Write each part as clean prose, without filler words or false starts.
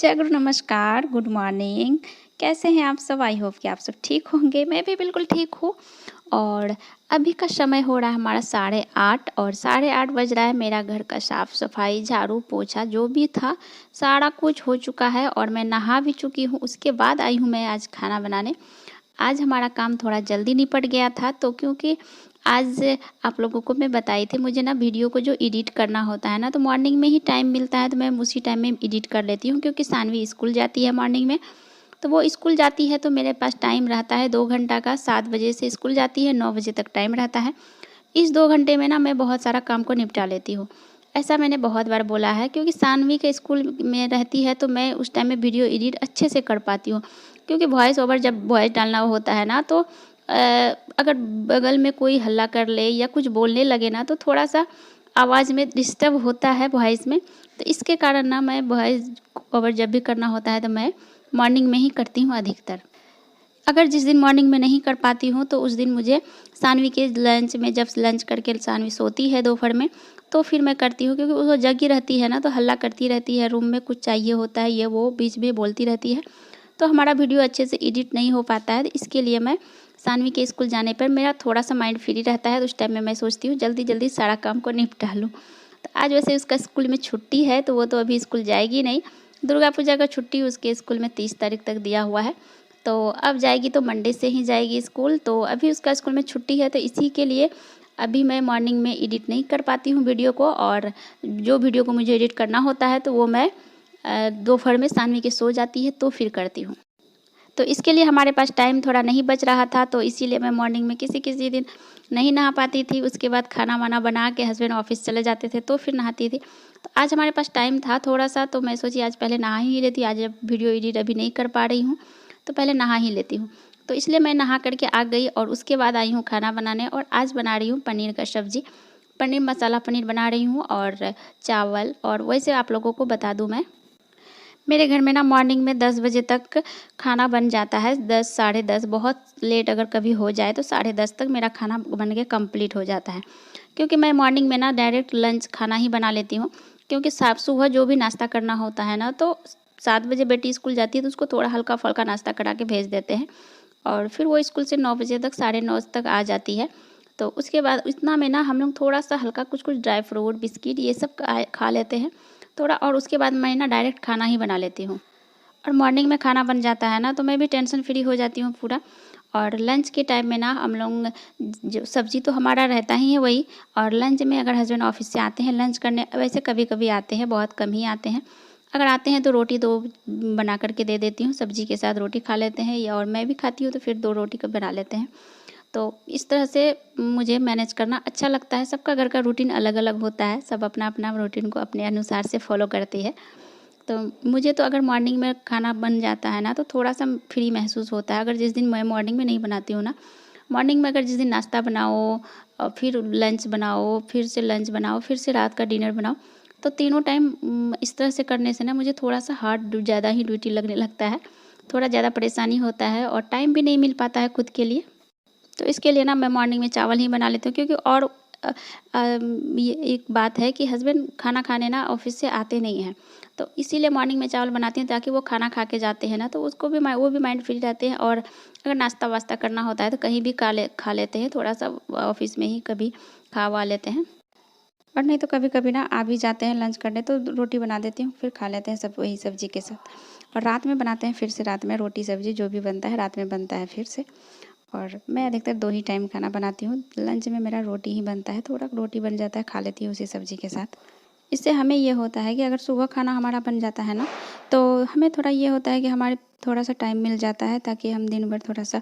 जय गुरु नमस्कार, good morning. कैसे हैं आप सब? आई होप कि आप सब ठीक होंगे। मैं भी बिल्कुल ठीक हूँ। और अभी का समय हो रहा है हमारा 8:30 और 8:30 बज रहा है। मेरा घर का साफ़ सफाई, झाड़ू पोछा जो भी था सारा कुछ हो चुका है और मैं नहा भी चुकी हूँ। उसके बाद आई हूँ मैं आज खाना बनाने। आज हमारा काम थोड़ा जल्दी निपट गया था, तो क्योंकि आज आप लोगों को मैं बताई थी मुझे ना वीडियो को जो एडिट करना होता है ना, तो मॉर्निंग में ही टाइम मिलता है, तो मैं उसी टाइम में एडिट कर लेती हूँ। क्योंकि सानवी स्कूल जाती है मॉर्निंग में, तो वो स्कूल जाती है तो मेरे पास टाइम रहता है 2 घंटा का। 7 बजे से स्कूल जाती है, 9 बजे तक टाइम रहता है। इस 2 घंटे में ना मैं बहुत सारा काम को निपटा लेती हूँ। ऐसा मैंने बहुत बार बोला है, क्योंकि सानवी के स्कूल में रहती है तो मैं उस टाइम में वीडियो एडिट अच्छे से कर पाती हूँ। क्योंकि वॉइस ओवर जब वॉइस डालना होता है ना, तो अगर बगल में कोई हल्ला कर ले या कुछ बोलने लगे ना, तो थोड़ा-सा आवाज़ में डिस्टर्ब होता है वॉइस में। तो इसके कारण ना मैं वॉइस ओवर जब भी करना होता है तो मैं मॉर्निंग में ही करती हूँ अधिकतर। अगर जिस दिन मॉर्निंग में नहीं कर पाती हूँ तो उस दिन मुझे सानवी के लंच में, जब लंच करके सानवी सोती है दोपहर में, तो फिर मैं करती हूँ। क्योंकि वो जगी रहती है ना, तो हल्ला करती रहती है, रूम में कुछ चाहिए होता है, ये वो बीच में बोलती रहती है, तो हमारा वीडियो अच्छे से एडिट नहीं हो पाता है। तो इसके लिए मैं सानवी के स्कूल जाने पर मेरा थोड़ा-सा माइंड फ्री रहता है, तो उस टाइम में मैं सोचती हूँ जल्दी-जल्दी सारा काम को निपटा लूँ। तो आज वैसे उसका स्कूल में छुट्टी है, तो वो तो अभी स्कूल जाएगी नहीं। दुर्गा पूजा का छुट्टी उसके स्कूल में 30 तारीख तक दिया हुआ है, तो अब जाएगी तो मंडे से ही जाएगी स्कूल। तो अभी उसका स्कूल में छुट्टी है, तो इसी के लिए अभी मैं मॉर्निंग में एडिट नहीं कर पाती हूँ वीडियो को। और जो वीडियो को मुझे एडिट करना होता है तो वो मैं दोपहर में सानवी के सो जाती है तो फिर करती हूँ। तो इसके लिए हमारे पास टाइम थोड़ा नहीं बच रहा था, तो इसीलिए मैं मॉर्निंग में किसी-किसी दिन नहीं नहा पाती थी। उसके बाद खाना-वाना बना के हस्बैंड ऑफ़िस चले जाते थे तो फिर नहाती थी। तो आज हमारे पास टाइम था थोड़ा-सा, तो मैं सोची आज पहले नहा ही लेती। आज जब वीडियो एडिट अभी नहीं कर पा रही हूँ, तो पहले नहा ही लेती हूँ। तो इसलिए मैं नहा कर के आ गई और उसके बाद आई हूँ खाना बनाने। और आज बना रही हूँ पनीर का सब्ज़ी। पनीर मसाला पनीर बना रही हूँ और चावल। और वैसे आप लोगों को बता दूँ, मैं मेरे घर में ना मॉर्निंग में 10 बजे तक खाना बन जाता है। 10 साढ़े 10, बहुत लेट अगर कभी हो जाए तो साढ़े 10 तक मेरा खाना बन के कंप्लीट हो जाता है। क्योंकि मैं मॉर्निंग में ना डायरेक्ट लंच खाना ही बना लेती हूँ। क्योंकि साफ सुबह जो भी नाश्ता करना होता है ना, तो 7 बजे बेटी स्कूल जाती है तो उसको थोड़ा हल्का-फुल्का नाश्ता करा के भेज देते हैं। और फिर वो स्कूल से 9 बजे तक, साढ़े 9 तक आ जाती है। तो उसके बाद इतना में ना हम लोग थोड़ा-सा हल्का कुछ-कुछ ड्राई फ्रूट, बिस्किट ये सब खा लेते हैं थोड़ा। और उसके बाद मैं ना डायरेक्ट खाना ही बना लेती हूँ। और मॉर्निंग में खाना बन जाता है ना, तो मैं भी टेंशन फ्री हो जाती हूँ पूरा। और लंच के टाइम में ना हम लोग, जो सब्ज़ी तो हमारा रहता ही है वही। और लंच में अगर हस्बैंड ऑफिस से आते हैं लंच करने, वैसे कभी-कभी आते हैं, बहुत कम ही आते हैं। अगर आते हैं तो रोटी 2 बना कर के दे देती हूँ, सब्ज़ी के साथ रोटी खा लेते हैं, या और मैं भी खाती हूँ तो फिर 2 रोटी का बना लेते हैं। तो इस तरह से मुझे मैनेज करना अच्छा लगता है। सबका घर का रूटीन अलग-अलग होता है, सब अपना-अपना रूटीन को अपने अनुसार से फ़ॉलो करती है। तो मुझे तो अगर मॉर्निंग में खाना बन जाता है ना, तो थोड़ा-सा फ्री महसूस होता है। अगर जिस दिन मैं मॉर्निंग में नहीं बनाती हूँ ना, मॉर्निंग में अगर जिस दिन नाश्ता बनाओ और फिर लंच बनाओ, फिर से लंच बनाओ, फिर से रात का डिनर बनाओ, तो तीनों टाइम इस तरह से करने से ना मुझे थोड़ा-सा हार्ड ज़्यादा ही ड्यूटी लगने लगता है। थोड़ा ज़्यादा परेशानी होता है और टाइम भी नहीं मिल पाता है खुद के लिए। तो इसके लिए ना मैं मॉर्निंग में चावल ही बना लेती हूँ। क्योंकि और ये एक बात है कि हस्बैंड खाना खाने ना ऑफिस से आते नहीं हैं, तो इसीलिए मॉर्निंग में चावल बनाती हूँ, ताकि वो खाना खा के जाते हैं ना, तो उसको भी वो भी माइंड फ्री रहते हैं। और अगर नाश्ता वास्ता करना होता है तो कहीं भी खा लेते हैं, थोड़ा सा ऑफिस में ही कभी खा वा लेते हैं। और नहीं तो कभी-कभी ना आ भी जाते हैं लंच करने, तो रोटी बना देती हूँ, फिर खा लेते हैं सब वही सब्ज़ी के साथ। और रात में बनाते हैं फिर से, रात में रोटी सब्ज़ी जो भी बनता है रात में बनता है फिर से। और मैं अधिकतर 2 ही टाइम खाना बनाती हूँ। लंच में मेरा रोटी ही बनता है, थोड़ा रोटी बन जाता है, खा लेती हूँ उसी सब्ज़ी के साथ। इससे हमें ये होता है कि अगर सुबह खाना हमारा बन जाता है ना, तो हमें थोड़ा ये होता है कि हमारे थोड़ा-सा टाइम मिल जाता है, ताकि हम दिन भर थोड़ा-सा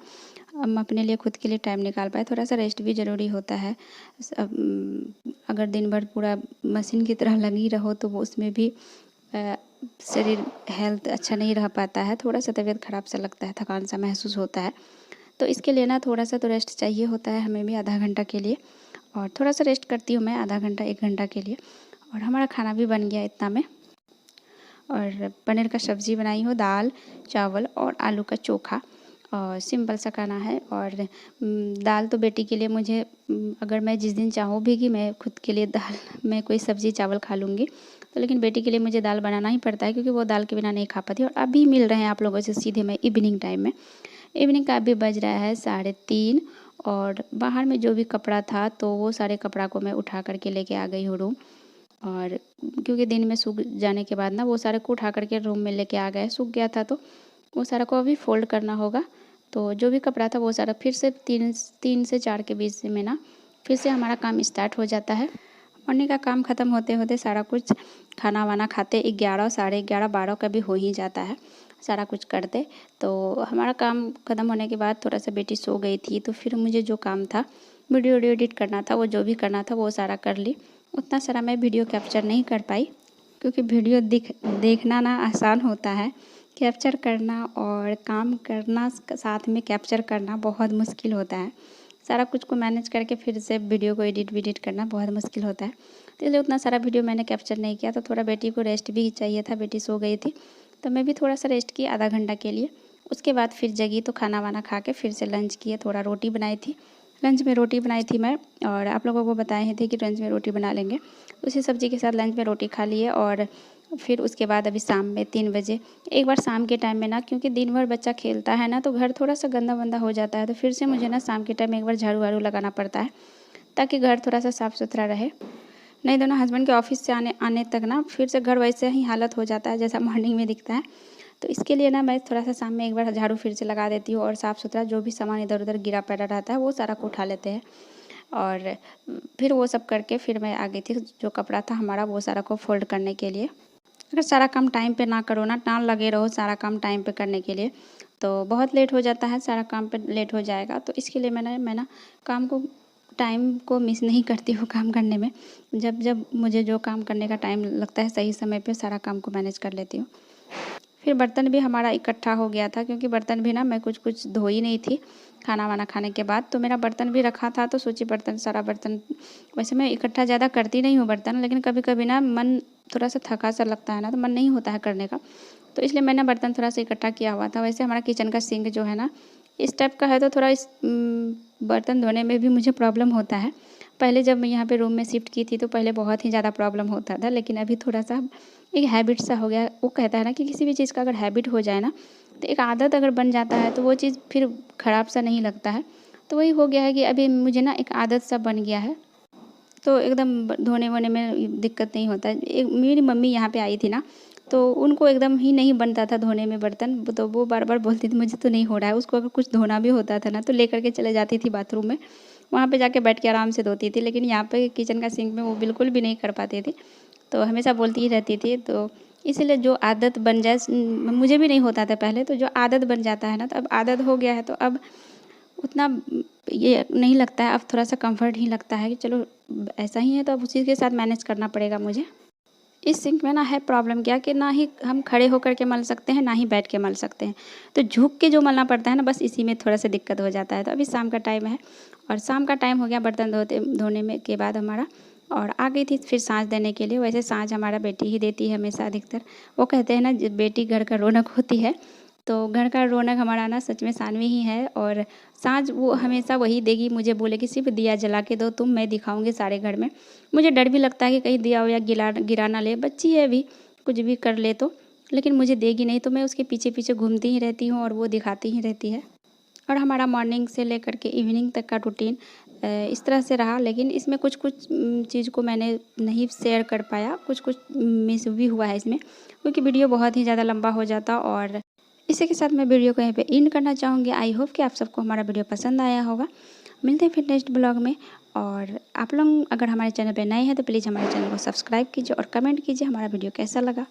हम अपने लिए, खुद के लिए टाइम निकाल पाएँ। थोड़ा-सा रेस्ट भी ज़रूरी होता है। अगर दिन भर पूरा मशीन की तरह लगी रहो तो वो उसमें भी अ, शरीर हेल्थ अच्छा नहीं रह पाता है। थोड़ा-सा तबीयत ख़राब सा लगता है, थकान सा महसूस होता है। तो इसके लिए ना थोड़ा-सा तो रेस्ट चाहिए होता है हमें भी, आधा घंटा के लिए। और थोड़ा-सा रेस्ट करती हूँ मैं आधा घंटा, 1 घंटा के लिए। और हमारा खाना भी बन गया इतना में। और पनीर का सब्ज़ी बनाई हूँ, दाल, चावल और आलू का चोखा। और सिंपल सा खाना है। और दाल तो बेटी के लिए मुझे, अगर मैं जिस दिन चाहूँ भी कि मैं खुद के लिए दाल में कोई सब्ज़ी चावल खा लूँगी, तो लेकिन बेटी के लिए मुझे दाल बनाना ही पड़ता है क्योंकि वो दाल के बिना नहीं खा पाती। और अभी मिल रहे हैं आप लोगों से सीधे मैं इवनिंग टाइम में। इवनिंग का अभी बज रहा है 3:30 और बाहर में जो भी कपड़ा था तो वो सारे कपड़ा को मैं उठा करके लेके आ गई हूँ रूम। और क्योंकि दिन में सूख जाने के बाद ना वो सारे को उठा करके रूम में लेके आ गए, सूख गया था तो वो सारा को अभी फ़ोल्ड करना होगा। तो जो भी कपड़ा था वो सारा फिर से 3 से 4 के बीच में ना फिर से हमारा काम स्टार्ट हो जाता है। मॉर्निंग का काम ख़त्म होते होते सारा कुछ खाना वाना खाते 11 साढ़े 11 12 का भी हो ही जाता है सारा कुछ करते। तो हमारा काम ख़त्म होने के बाद थोड़ा सा बेटी सो गई थी तो फिर मुझे जो काम था वीडियो एडिट करना था, वो जो भी करना था वो सारा कर ली। उतना सारा मैं वीडियो कैप्चर नहीं कर पाई क्योंकि वीडियो देखना ना आसान होता है, कैप्चर करना और काम करना साथ में कैप्चर करना बहुत मुश्किल होता है। सारा कुछ को मैनेज करके फिर से वीडियो को एडिट करना बहुत मुश्किल होता है। तो इसलिए उतना सारा वीडियो मैंने कैप्चर नहीं किया। तो थोड़ा बेटी को रेस्ट भी चाहिए था, बेटी सो गई थी तो मैं भी थोड़ा सा रेस्ट की आधा घंटा के लिए। उसके बाद फिर जगी तो खाना वाना खा के फिर से लंच किए। थोड़ा रोटी बनाई थी, लंच में रोटी बनाई थी मैं और आप लोगों को बताए थे कि लंच में रोटी बना लेंगे। उसी सब्ज़ी के साथ लंच में रोटी खा लिए। और फिर उसके बाद अभी शाम में 3 बजे एक बार शाम के टाइम में ना, क्योंकि दिन भर बच्चा खेलता है ना तो घर थोड़ा सा गंदा वंदा हो जाता है, तो फिर से मुझे ना शाम के टाइम में एक बार झाड़ू वाड़ू लगाना पड़ता है ताकि घर थोड़ा सा साफ़ सुथरा रहे। नहीं तो ना हस्बैंड के ऑफिस से आने आने तक ना फिर से घर वैसे ही हालत हो जाता है जैसा मॉर्निंग में दिखता है। तो इसके लिए ना मैं थोड़ा सा शाम में एक बार झाड़ू फिर से लगा देती हूँ और साफ़ सुथरा जो भी सामान इधर उधर गिरा पड़ा रहता है वो सारा को उठा लेते हैं। और फिर वो सब करके फिर मैं आ गई थी जो कपड़ा था हमारा वो सारा को फोल्ड करने के लिए। अगर सारा काम टाइम पे ना करो ना लगे रहो सारा काम टाइम पे करने के लिए तो बहुत लेट हो जाता है, सारा काम पे लेट हो जाएगा। तो इसके लिए मैं ना काम को टाइम को मिस नहीं करती हूँ काम करने में। जब जब मुझे जो काम करने का टाइम लगता है सही समय पे सारा काम को मैनेज कर लेती हूँ। फिर बर्तन भी हमारा इकट्ठा हो गया था क्योंकि बर्तन भी ना मैं कुछ धोई नहीं थी खाना वाना खाने के बाद, तो मेरा बर्तन भी रखा था। तो सोची सारा बर्तन, वैसे मैं इकट्ठा ज़्यादा करती नहीं हूँ बर्तन, लेकिन कभी कभी ना मन थोड़ा सा थका सा लगता है ना तो मन नहीं होता है करने का, तो इसलिए मैंने बर्तन थोड़ा सा इकट्ठा किया हुआ था। वैसे हमारा किचन का सिंक जो है ना इस टाइप का है तो थोड़ा इस बर्तन धोने में भी मुझे प्रॉब्लम होता है। पहले जब मैं यहाँ पे रूम में शिफ्ट की थी तो पहले बहुत ही ज़्यादा प्रॉब्लम होता था, लेकिन अभी थोड़ा सा एक हैबिट सा हो गया। वो कहता है ना कि किसी भी चीज़ का अगर हैबिट हो जाए ना तो एक आदत अगर बन जाता है तो वो चीज़ फिर ख़राब सा नहीं लगता है। तो वही हो गया है कि अभी मुझे ना एक आदत सा बन गया है तो एकदम धोने वोने में दिक्कत नहीं होता है। एक मेरी मम्मी यहाँ पे आई थी ना तो उनको एकदम ही नहीं बनता था धोने में बर्तन, तो वो बार बार बोलती थी मुझे तो नहीं हो रहा है। उसको अगर कुछ धोना भी होता था ना तो लेकर के चले जाती थी बाथरूम में, वहाँ पे जाके बैठ के आराम से धोती थी। लेकिन यहाँ पे किचन का सिंक में वो बिल्कुल भी नहीं कर पाती थी, तो हमेशा बोलती ही रहती थी। तो इसीलिए जो आदत बन जाए, मुझे भी नहीं होता था पहले, तो जो आदत बन जाता है ना तो अब आदत हो गया है तो अब उतना ये नहीं लगता है। अब थोड़ा सा कंफर्ट ही लगता है कि चलो ऐसा ही है तो अब उसी के साथ मैनेज करना पड़ेगा मुझे। इस सिंक में ना है प्रॉब्लम क्या कि ना ही हम खड़े होकर के मल सकते हैं ना ही बैठ के मल सकते हैं, तो झुक के जो मलना पड़ता है ना बस इसी में थोड़ा सा दिक्कत हो जाता है। तो अभी शाम का टाइम है और शाम का टाइम हो गया बर्तन धोने में के बाद हमारा, और आ गई थी फिर साँझ देने के लिए। वैसे साँझ हमारा बेटी ही देती है हमेशा अधिकतर। वो कहते हैं ना बेटी घर का रौनक होती है, तो घर का रौनक हमारा ना सच में सानवी ही है। और साँझ वो हमेशा वही देगी, मुझे बोलेगी सिर्फ दिया जला के दो तुम, मैं दिखाऊंगी सारे घर में। मुझे डर भी लगता है कि कहीं दिया या गिरा ना ले, बच्ची है अभी कुछ भी कर ले तो, लेकिन मुझे देगी नहीं तो मैं उसके पीछे पीछे घूमती ही रहती हूँ और वो दिखाती ही रहती है। और हमारा मॉर्निंग से लेकर के इवनिंग तक का रूटीन इस तरह से रहा, लेकिन इसमें कुछ चीज़ को मैंने नहीं शेयर कर पाया, कुछ मिस भी हुआ है इसमें क्योंकि वीडियो बहुत ही ज़्यादा लंबा हो जाता। और इसी के साथ मैं वीडियो को यहीं पे एंड करना चाहूँगी। आई होप कि आप सबको हमारा वीडियो पसंद आया होगा। मिलते हैं फिर नेक्स्ट ब्लॉग में। और आप लोग अगर हमारे चैनल पे नए हैं तो प्लीज़ हमारे चैनल को सब्सक्राइब कीजिए और कमेंट कीजिए हमारा वीडियो कैसा लगा।